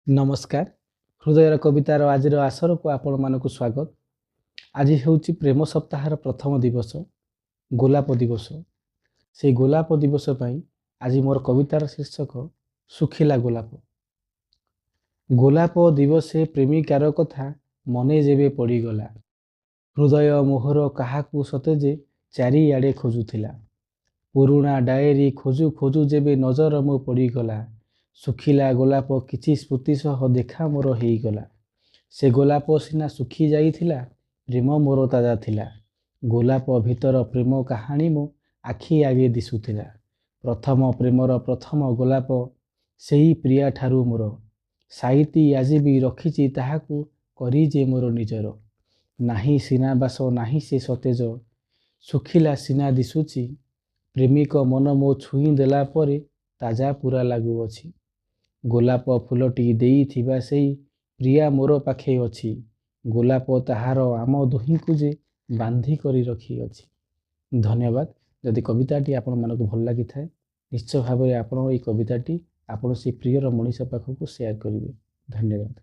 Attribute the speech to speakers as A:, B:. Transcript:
A: नमस्कार हृदयर कवितार आज आसर को आपण मानक स्वागत। आज हूँ प्रेम सप्ताहर प्रथम दिवस गोलाप दिवस। से गोलाप दिवस पई आज मोर कवितार शीर्षक सुखिला गोलाप। गोलाप दिवसे प्रेमिकार कथा मने जेबे पड़ीगला, हृदय मोहर काहाकू सतेजे चारिआडे खोजुथिला। पुरुणा डायरी खोजु खोजु जेबे नजर मो पड़ीगला, सुखिला गोलाप किछि स्मृति सह देखा मोर हेइगला। से गोलाप सिना सुखी जाइथिला, प्रेम मोर ताजा थिला। गोलाप भितर प्रेम कहानी मो आखि आगे दिसुथिला। प्रथम प्रेमर प्रथम गोलाप सेही प्रिया ठारू मोर, साइती आजि भी रखिछि ताहाकू करी जे मोर निजर। नाही सिना बास नाही से सतेज, सुखिला सिना दिसुछि, प्रेमिक मन मो छुई देला परे ताजा पूरा लागुअछि। गोलाप फूलटी देइथिबा सेई प्रिया मोर पाखे अछि, गोलाप ताहार आम दुहिंकु जे बांधी करी रखी अछि। धन्यवाद। जदि कविताटी आपण मानक भल लागि थाए निश्चय भाव आपण एई कविताटी आपण से प्रियर मनीष पाखक शेयर करिवे। धन्यवाद।